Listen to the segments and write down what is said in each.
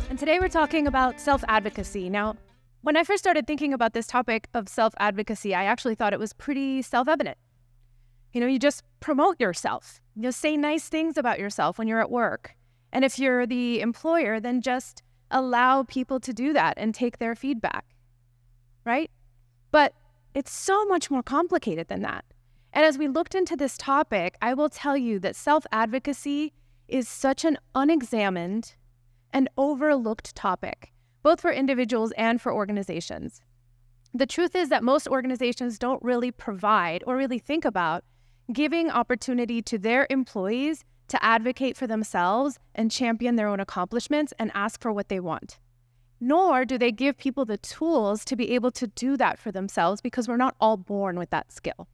And today we're talking about self-advocacy. Now, when I first started thinking about this topic of self-advocacy, I actually thought it was pretty self-evident. You just promote yourself. Say nice things about yourself when you're at work. And if you're the employer, then just allow people to do that and take their feedback, right? But it's so much more complicated than that. And as we looked into this topic, I will tell you that self-advocacy is such an unexamined and overlooked topic, both for individuals and for organizations. The truth is that most organizations don't really provide or really think about giving opportunity to their employees to advocate for themselves and champion their own accomplishments and ask for what they want. Nor do they give people the tools to be able to do that for themselves, because we're not all born with that skill.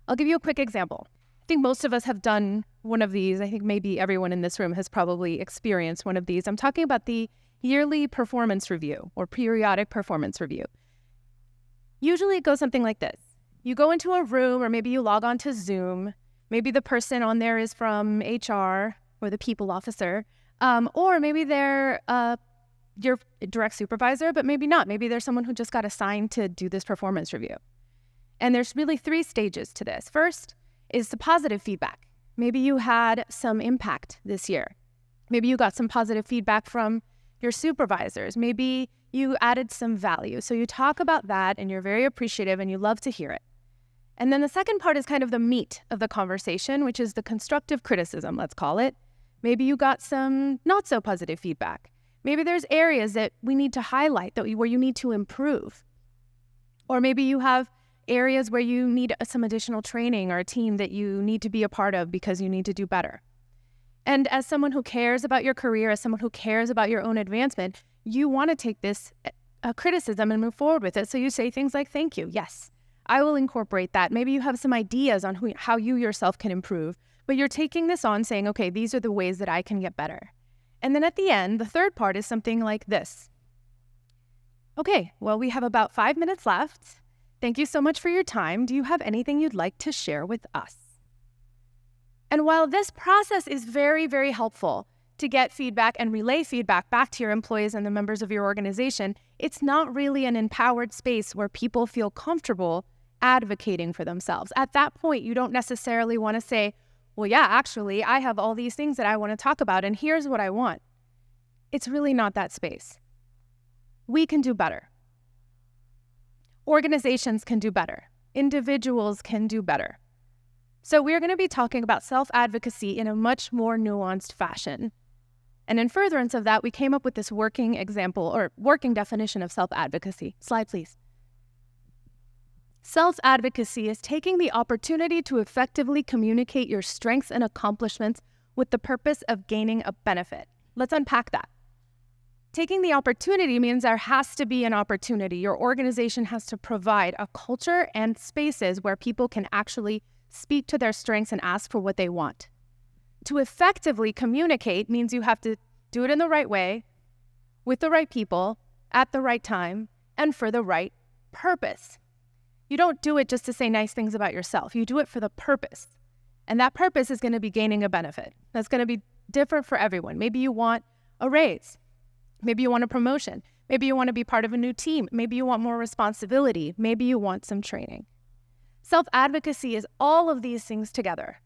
I'll give you a quick example. I think most of us have done one of these. I think maybe everyone in this room has probably experienced one of these. I'm talking about the yearly performance review or periodic performance review. Usually it goes something like this. You go into a room, or maybe you log on to Zoom. Maybe the person on there is from HR or the people officer, or maybe they're your direct supervisor, but maybe not. Maybe there's someone who just got assigned to do this performance review. And there's really 3 stages to this. First is the positive feedback. Maybe you had some impact this year. Maybe you got some positive feedback from your supervisors. Maybe you added some value. So you talk about that and you're very appreciative and you love to hear it. And then the second part is kind of the meat of the conversation, which is the constructive criticism, let's call it. Maybe you got some not so positive feedback. Maybe there's areas that we need to highlight where you need to improve. Or maybe you have areas where you need some additional training or a team that you need to be a part of because you need to do better. And as someone who cares about your career, as someone who cares about your own advancement, you want to take this criticism and move forward with it. So you say things like, thank you, yes, I will incorporate that. Maybe you have some ideas on how you yourself can improve, but you're taking this on saying, okay, these are the ways that I can get better. And then at the end, the third part is something like this. Okay, well, we have about 5 minutes left. Thank you so much for your time. Do you have anything you'd like to share with us? And while this process is very, very helpful to get feedback and relay feedback back to your employees and the members of your organization, it's not really an empowered space where people feel comfortable advocating for themselves. At that point, you don't necessarily want to say, well, yeah, actually, I have all these things that I want to talk about, and here's what I want. It's really not that space. We can do better. Organizations can do better. Individuals can do better. So we're going to be talking about self-advocacy in a much more nuanced fashion. And in furtherance of that, we came up with this working example or working definition of self-advocacy. Slide, please. Self-advocacy is taking the opportunity to effectively communicate your strengths and accomplishments with the purpose of gaining a benefit. Let's unpack that. Taking the opportunity means there has to be an opportunity. Your organization has to provide a culture and spaces where people can actually speak to their strengths and ask for what they want. To effectively communicate means you have to do it in the right way, with the right people, at the right time, and for the right purpose. You don't do it just to say nice things about yourself. You do it for the purpose. And that purpose is going to be gaining a benefit. That's going to be different for everyone. Maybe you want a raise. Maybe you want a promotion. Maybe you want to be part of a new team. Maybe you want more responsibility. Maybe you want some training. Self-advocacy is all of these things together.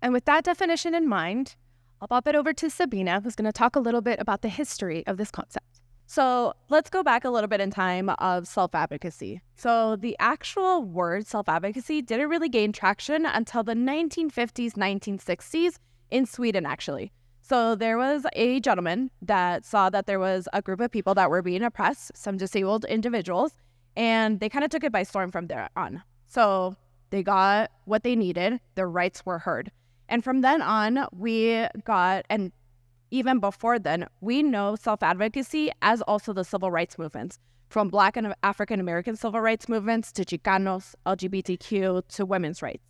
And with that definition in mind, I'll pop it over to Sabina, who's going to talk a little bit about the history of this concept. So let's go back a little bit in time of self-advocacy. So the actual word self-advocacy didn't really gain traction until the 1950s, 1960s in Sweden, actually. So there was a gentleman that saw that there was a group of people that were being oppressed, some disabled individuals, and they kind of took it by storm from there on. So they got what they needed, their rights were heard. And from then on, and even before then, we know self-advocacy as also the civil rights movements, from Black and African-American civil rights movements to Chicanos, LGBTQ, to women's rights.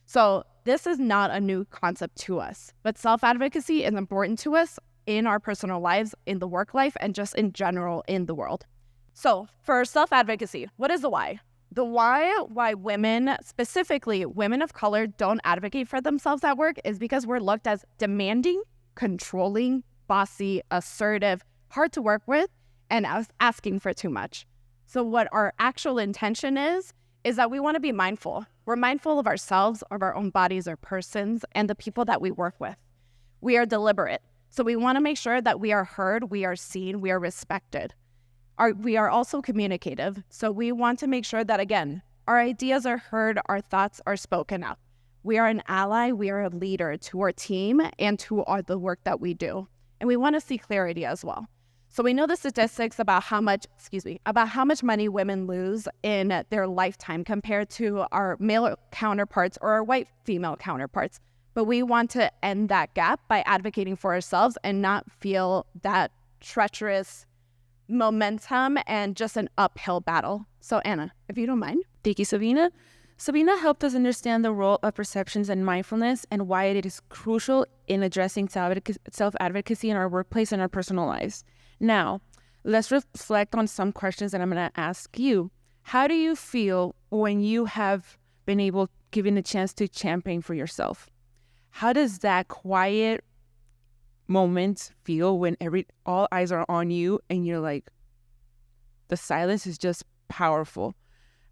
So this is not a new concept to us, but self-advocacy is important to us in our personal lives, in the work life, and just in general in the world. So for self-advocacy, what is the why? The why women, specifically women of color, don't advocate for themselves at work is because we're looked as demanding, controlling, bossy, assertive, hard to work with, and asking for too much. So what our actual intention is that we want to be mindful. We're mindful of ourselves, of our own bodies or persons, and the people that we work with. We are deliberate. So we want to make sure that we are heard, we are seen, we are respected. We are also communicative. So we want to make sure that, again, our ideas are heard, our thoughts are spoken up. We are an ally, we are a leader to our team and to the work that we do. And we want to see clarity as well. So we know the statistics about how much money women lose in their lifetime compared to our male counterparts or our white female counterparts. But we want to end that gap by advocating for ourselves and not feel that treacherous momentum and just an uphill battle. So Anna, if you don't mind. Thank you, Sabina. Sabina helped us understand the role of perceptions and mindfulness and why it is crucial in addressing self-advocacy in our workplace and our personal lives. Now, let's reflect on some questions that I'm going to ask you. How do you feel when you have been given a chance to champion for yourself? How does that quiet moment feel when all eyes are on you and you're like, the silence is just powerful?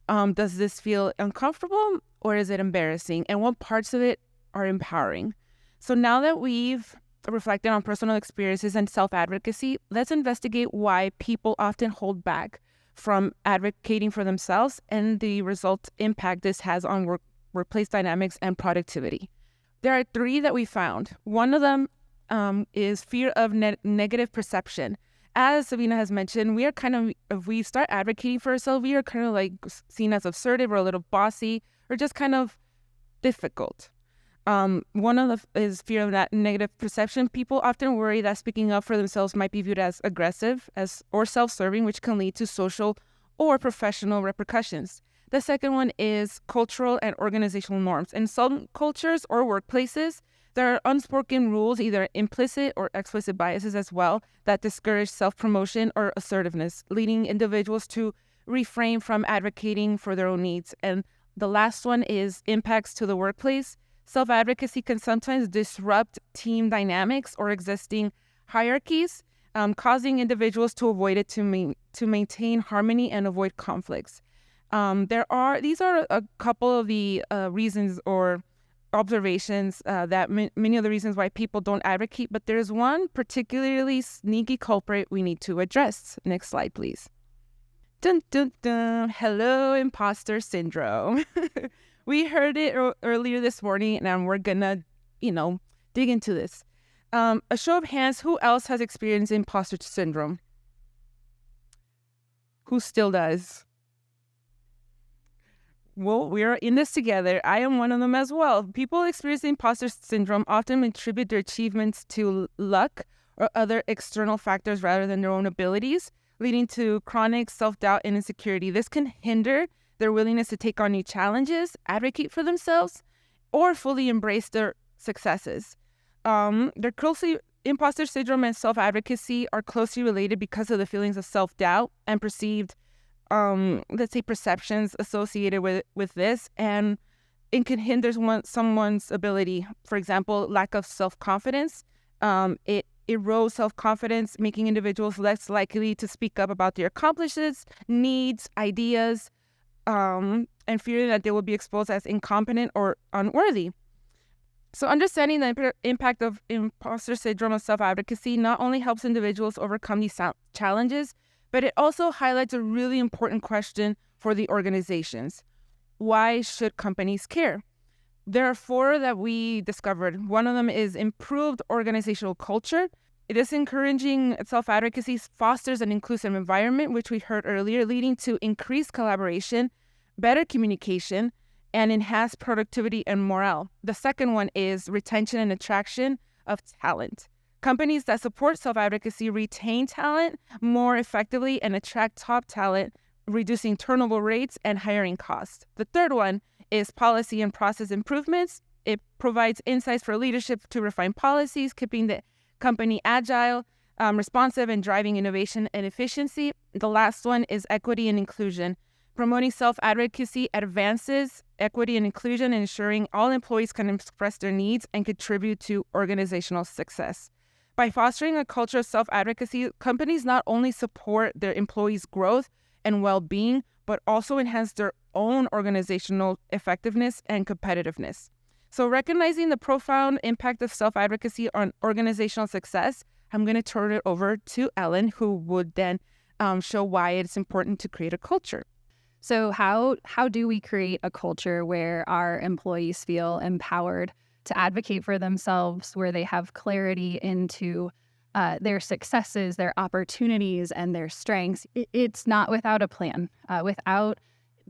Does this feel uncomfortable or is it embarrassing? And what parts of it are empowering? So now that we've reflected on personal experiences and self-advocacy, let's investigate why people often hold back from advocating for themselves and the result impact this has on workplace dynamics and productivity. There are 3 that we found. One of them is fear of negative perception. As Sabina has mentioned, we are if we start advocating for ourselves, we are kind of like seen as assertive or a little bossy or just kind of difficult. One of is fear of that negative perception. People often worry that speaking up for themselves might be viewed as aggressive or self-serving, which can lead to social or professional repercussions. The second one is cultural and organizational norms. In some cultures or workplaces, there are unspoken rules, either implicit or explicit biases as well, that discourage self-promotion or assertiveness, leading individuals to refrain from advocating for their own needs. And the last one is impacts to the workplace. Self-advocacy can sometimes disrupt team dynamics or existing hierarchies, causing individuals to avoid it to maintain harmony and avoid conflicts. These are a couple of the reasons or observations that many of the reasons why people don't advocate, but there's one particularly sneaky culprit we need to address. Next slide, please. Dun, dun, dun. Hello, imposter syndrome. We heard it earlier this morning, and we're gonna, dig into this. A show of hands, who else has experienced imposter syndrome? Who still does? Well, we are in this together. I am one of them as well. People experiencing imposter syndrome often attribute their achievements to luck or other external factors rather than their own abilities, leading to chronic self-doubt and insecurity. This can hinder their willingness to take on new challenges, advocate for themselves, or fully embrace their successes. Imposter syndrome and self-advocacy are closely related because of the feelings of self-doubt and perceived perceptions associated with this, and it can hinder someone's ability. For example, lack of self-confidence. It erodes self-confidence, making individuals less likely to speak up about their accomplishments, needs, ideas, and fearing that they will be exposed as incompetent or unworthy. So understanding the impact of imposter syndrome and self-advocacy not only helps individuals overcome these challenges, but it also highlights a really important question for the organizations. Why should companies care? There are 4 that we discovered. One of them is improved organizational culture. It is encouraging self-advocacy, fosters an inclusive environment, which we heard earlier, leading to increased collaboration, better communication, and enhanced productivity and morale. The second one is retention and attraction of talent. Companies that support self-advocacy retain talent more effectively and attract top talent, reducing turnover rates and hiring costs. The third one is policy and process improvements. It provides insights for leadership to refine policies, keeping the company agile, responsive, and driving innovation and efficiency. The last one is equity and inclusion. Promoting self-advocacy advances equity and inclusion, ensuring all employees can express their needs and contribute to organizational success. By fostering a culture of self-advocacy, companies not only support their employees' growth and well-being, but also enhance their own organizational effectiveness and competitiveness. So recognizing the profound impact of self-advocacy on organizational success, I'm going to turn it over to Ellen, who would then show why it's important to create a culture. So how do we create a culture where our employees feel empowered to advocate for themselves, where they have clarity into their successes, their opportunities, and their strengths? It's not without a plan. Without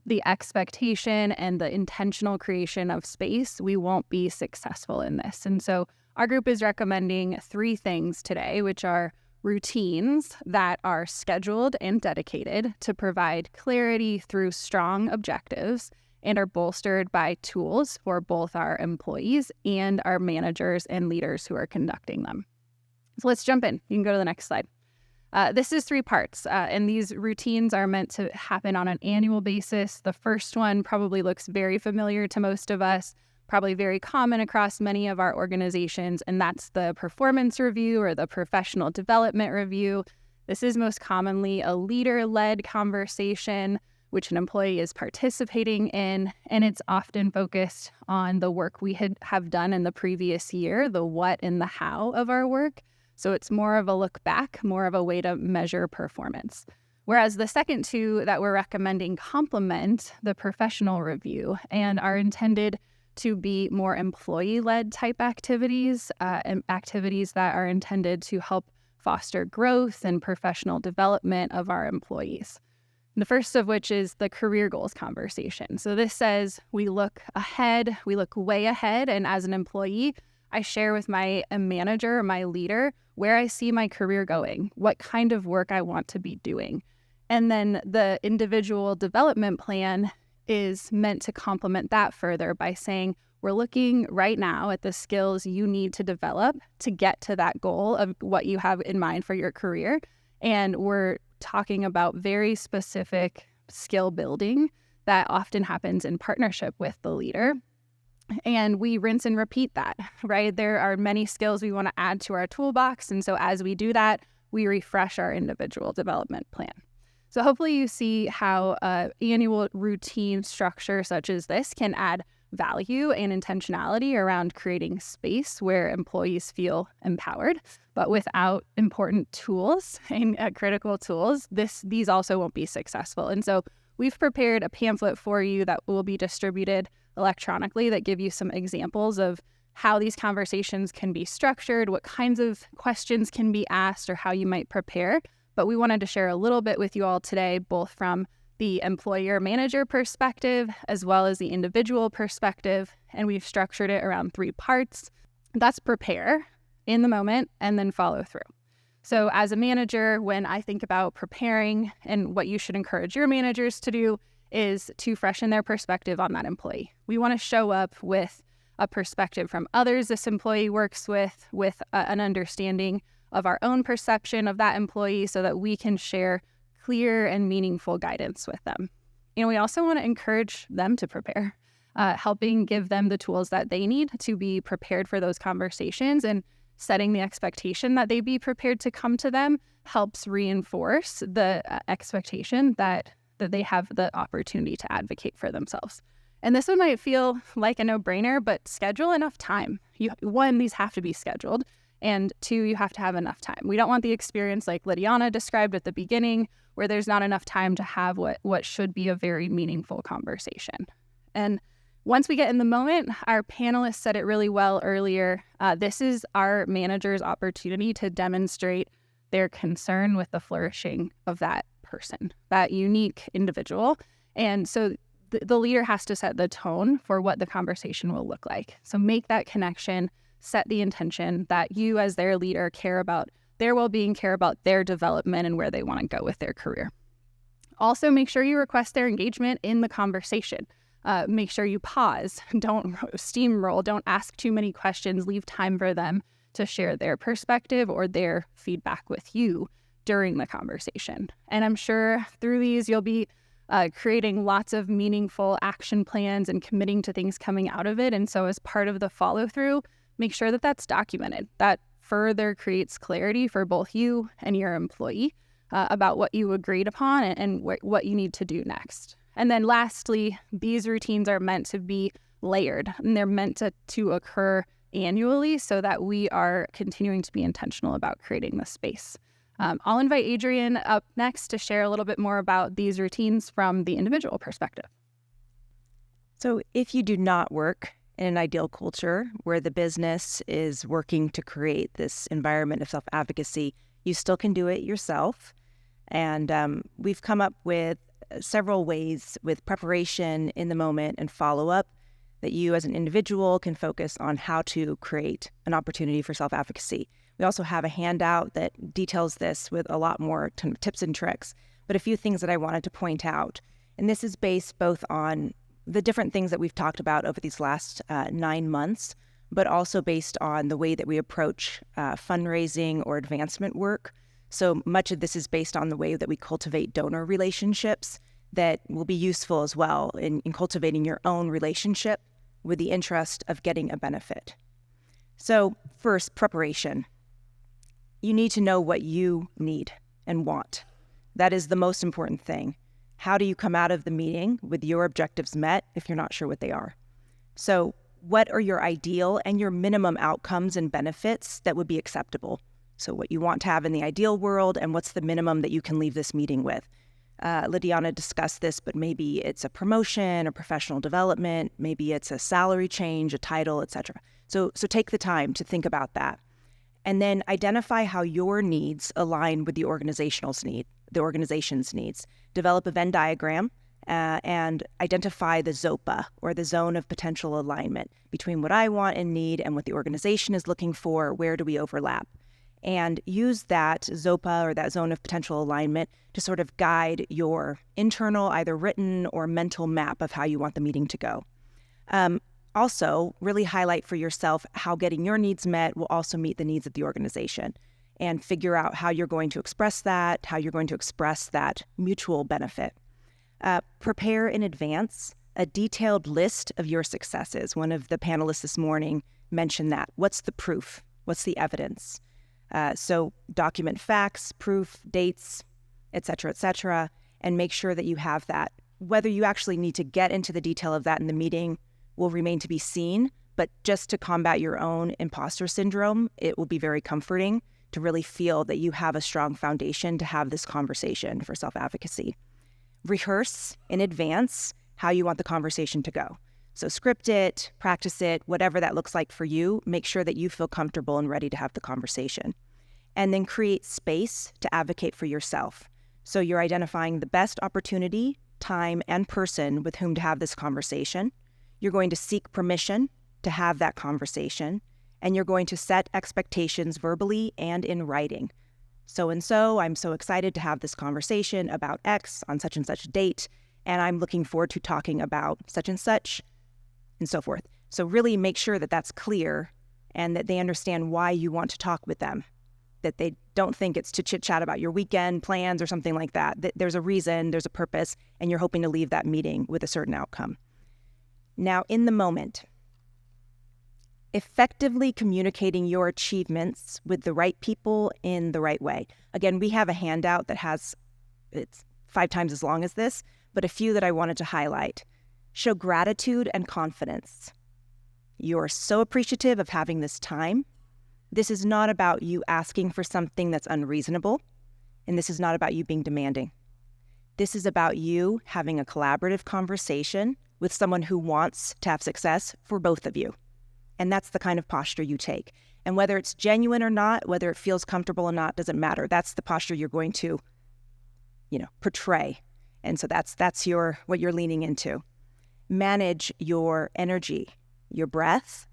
the expectation and the intentional creation of space, we won't be successful in this. And so our group is recommending 3 things today, which are routines that are scheduled and dedicated to provide clarity through strong objectives and are bolstered by tools for both our employees and our managers and leaders who are conducting them. So let's jump in. You can go to the next slide. This is 3 parts, and these routines are meant to happen on an annual basis. The first one probably looks very familiar to most of us, probably very common across many of our organizations, and that's the performance review or the professional development review. This is most commonly a leader-led conversation, which an employee is participating in, and it's often focused on the work we have done in the previous year, the what and the how of our work. So it's more of a look back, more of a way to measure performance. Whereas the second 2 that we're recommending complement the professional review and are intended to be more employee-led type activities, and activities that are intended to help foster growth and professional development of our employees. The first of which is the career goals conversation. So this says we look ahead, we look way ahead, and as an employee, I share with my manager or my leader where I see my career going, what kind of work I want to be doing. And then the individual development plan is meant to complement that further by saying, we're looking right now at the skills you need to develop to get to that goal of what you have in mind for your career. And we're talking about very specific skill building that often happens in partnership with the leader. And we rinse and repeat that, right? There are many skills we want to add to our toolbox. And so as we do that, we refresh our individual development plan. So hopefully you see how annual routine structure such as this can add value and intentionality around creating space where employees feel empowered. But without important tools and critical tools, these also won't be successful. And so we've prepared a pamphlet for you that will be distributed electronically that give you some examples of how these conversations can be structured, what kinds of questions can be asked, or how you might prepare. But we wanted to share a little bit with you all today, both from the employer-manager perspective as well as the individual perspective. And we've structured it around 3 parts. That's prepare, in the moment, and then follow through. So as a manager, when I think about preparing, and what you should encourage your managers to do is to freshen their perspective on that employee. We want to show up with a perspective from others this employee works with an understanding of our own perception of that employee so that we can share clear and meaningful guidance with them. And we also want to encourage them to prepare, helping give them the tools that they need to be prepared for those conversations, and setting the expectation that they be prepared to come to them helps reinforce the expectation that they have the opportunity to advocate for themselves. And this one might feel like a no-brainer, but schedule enough time. One, these have to be scheduled. And 2, you have to have enough time. We don't want the experience like Lydiana described at the beginning, where there's not enough time to have what should be a very meaningful conversation. And once we get in the moment, our panelists said it really well earlier. This is our manager's opportunity to demonstrate their concern with the flourishing of that person, that unique individual. And so the leader has to set the tone for what the conversation will look like. So make that connection. Set the intention that you as their leader care about their well-being, care about their development and where they want to go with their career. Also, make sure you request their engagement in the conversation. Make sure you pause. Don't steamroll. Don't ask too many questions. Leave time for them to share their perspective or their feedback with you during the conversation. And I'm sure through these, you'll be creating lots of meaningful action plans and committing to things coming out of it. And so as part of the follow-through, make sure that that's documented. That further creates clarity for both you and your employee about what you agreed upon and what you need to do next. And then lastly, these routines are meant to be layered, and they're meant to occur annually so that we are continuing to be intentional about creating the space. I'll invite Adrienne up next to share a little bit more about these routines from the individual perspective. So if you do not work in an ideal culture where the business is working to create this environment of self-advocacy, you still can do it yourself. And we've come up with several ways with preparation in the moment and follow-up that you as an individual can focus on how to create an opportunity for self-advocacy. We also have a handout that details this with a lot more tips and tricks, but a few things that I wanted to point out. And this is based both on the different things that we've talked about over these last 9 months, but also based on the way that we approach fundraising or advancement work. So much of this is based on the way that we cultivate donor relationships that will be useful as well in cultivating your own relationship with the interest of getting a benefit. So first, preparation. You need to know what you need and want. That is the most important thing. How do you come out of the meeting with your objectives met if you're not sure what they are? So what are your ideal and your minimum outcomes and benefits that would be acceptable? So what you want to have in the ideal world and what's the minimum that you can leave this meeting with? Lidiana discussed this, but maybe it's a promotion, a professional development, maybe it's a salary change, a title, etc. So take the time to think about that. And then identify how your needs align with the organization's needs. Develop a Venn diagram and identify the ZOPA, or the zone of potential alignment, between what I want and need and what the organization is looking for. Where do we overlap? And use that ZOPA, or that zone of potential alignment, to sort of guide your internal, either written or mental map of how you want the meeting to go. Also, really highlight for yourself how getting your needs met will also meet the needs of the organization, and figure out how you're going to express that, how you're going to express that mutual benefit. Prepare in advance a detailed list of your successes. One of the panelists this morning mentioned that. What's the proof? What's the evidence? So document facts, proof, dates, et cetera, and make sure that you have that. Whether you actually need to get into the detail of that in the meeting will remain to be seen, but just to combat your own imposter syndrome, it will be very comforting to really feel that you have a strong foundation to have this conversation for self-advocacy. Rehearse in advance how you want the conversation to go. So script it, practice it, whatever that looks like for you. Make sure that you feel comfortable and ready to have the conversation. And then create space to advocate for yourself. So you're identifying the best opportunity, time, and person with whom to have this conversation. You're going to seek permission to have that conversation, and you're going to set expectations verbally and in writing. So-and-so, I'm so excited to have this conversation about X on such and such date, and I'm looking forward to talking about such and such, and so forth. So really make sure that that's clear and that they understand why you want to talk with them, that they don't think it's to chit-chat about your weekend plans or something like that, that there's a reason, there's a purpose, and you're hoping to leave that meeting with a certain outcome. Now, in the moment, effectively communicating your achievements with the right people in the right way. Again, we have a handout that it's 5 times as long as this, but a few that I wanted to highlight. Show gratitude and confidence. You're so appreciative of having this time. This is not about you asking for something that's unreasonable, and this is not about you being demanding. This is about you having a collaborative conversation with someone who wants to have success for both of you. And that's the kind of posture you take. And whether it's genuine or not, whether it feels comfortable or not, doesn't matter. That's the posture you're going to, portray. And so that's what you're leaning into. Manage your energy, your breath,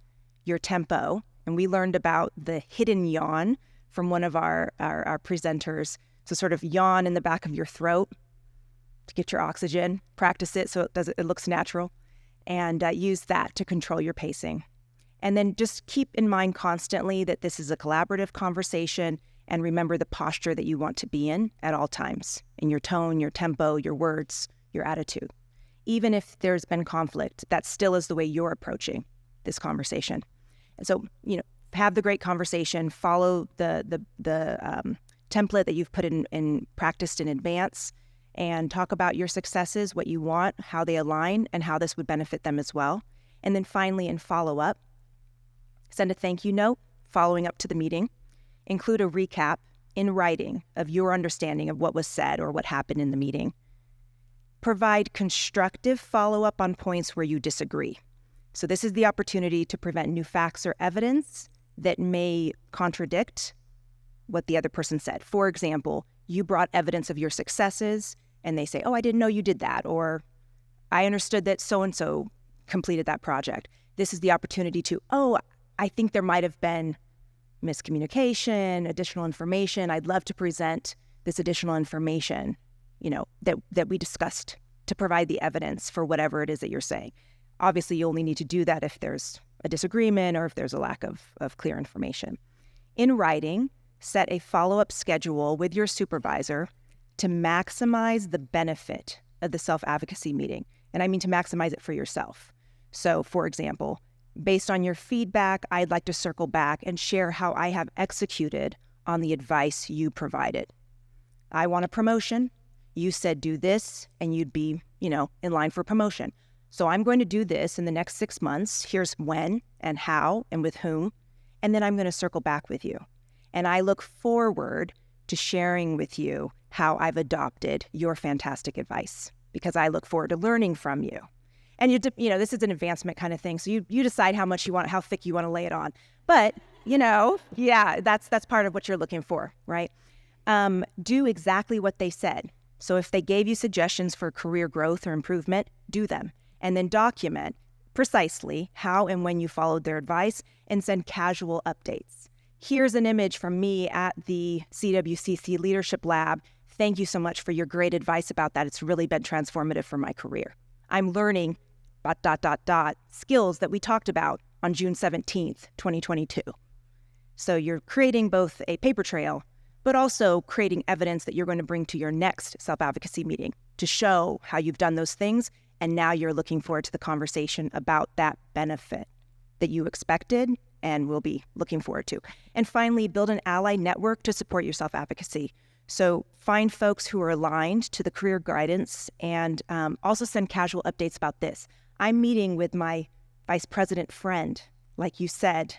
your tempo. And we learned about the hidden yawn from one of our presenters. So sort of yawn in the back of your throat to get your oxygen. Practice it so it looks natural. And use that to control your pacing. And then just keep in mind constantly that this is a collaborative conversation, and remember the posture that you want to be in at all times, in your tone, your tempo, your words, your attitude. Even if there's been conflict, that still is the way you're approaching this conversation. And so, have the great conversation, follow the template that you've put in practiced in advance, and talk about your successes, what you want, how they align, and how this would benefit them as well. And then finally, in follow-up, send a thank you note following up to the meeting. Include a recap in writing of your understanding of what was said or what happened in the meeting. Provide constructive follow-up on points where you disagree. So this is the opportunity to prevent new facts or evidence that may contradict what the other person said. For example, you brought evidence of your successes and they say, oh, I didn't know you did that, or I understood that so-and-so completed that project. This is the opportunity to, oh, I think there might have been miscommunication, additional information. I'd love to present this additional information, that we discussed to provide the evidence for whatever it is that you're saying. Obviously, you only need to do that if there's a disagreement or if there's a lack of clear information. In writing, set a follow-up schedule with your supervisor to maximize the benefit of the self-advocacy meeting. And I mean to maximize it for yourself. So, for example, based on your feedback, I'd like to circle back and share how I have executed on the advice you provided. I want a promotion. You said do this, and you'd be, in line for promotion. So I'm going to do this in the next 6 months. Here's when and how and with whom. And then I'm going to circle back with you. And I look forward to sharing with you how I've adopted your fantastic advice, because I look forward to learning from you. And this is an advancement kind of thing. So you decide how much you want, how thick you want to lay it on. But, that's part of what you're looking for, right? Do exactly what they said. So if they gave you suggestions for career growth or improvement, do them. And then document precisely how and when you followed their advice, and send casual updates. Here's an image from me at the CWCC Leadership Lab. Thank you so much for your great advice about that. It's really been transformative for my career. I'm learning ... skills that we talked about on June 17th, 2022. So you're creating both a paper trail, but also creating evidence that you're going to bring to your next self-advocacy meeting to show how you've done those things. And now you're looking forward to the conversation about that benefit that you expected and will be looking forward to. And finally, build an ally network to support your self-advocacy. So find folks who are aligned to the career guidance, and also send casual updates about this. I'm meeting with my vice president friend, like you said.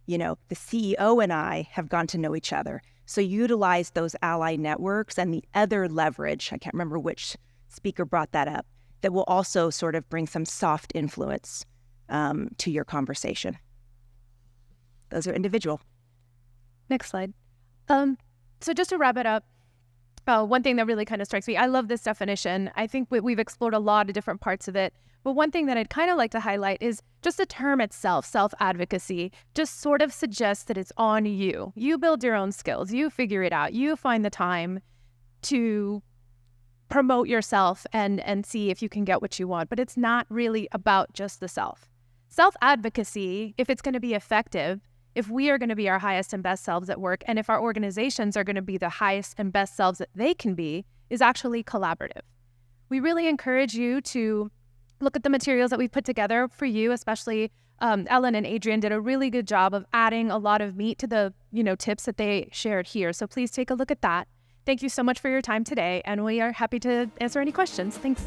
The CEO and I have gotten to know each other. So utilize those ally networks and the other leverage, I can't remember which speaker brought that up, that will also sort of bring some soft influence to your conversation. Those are individual. Next slide. So just to wrap it up, one thing that really kind of strikes me, I love this definition. I think we've explored a lot of different parts of it. But one thing that I'd kind of like to highlight is just the term itself, self-advocacy, just sort of suggests that it's on you. You build your own skills. You figure it out. You find the time to promote yourself and see if you can get what you want. But it's not really about just the self. Self-advocacy, if it's going to be effective, if we are going to be our highest and best selves at work, and if our organizations are going to be the highest and best selves that they can be, is actually collaborative. We really encourage you to look at the materials that we've put together for you, especially Ellen and Adrian did a really good job of adding a lot of meat to the tips that they shared here. So please take a look at that. Thank you so much for your time today, and we are happy to answer any questions. Thanks.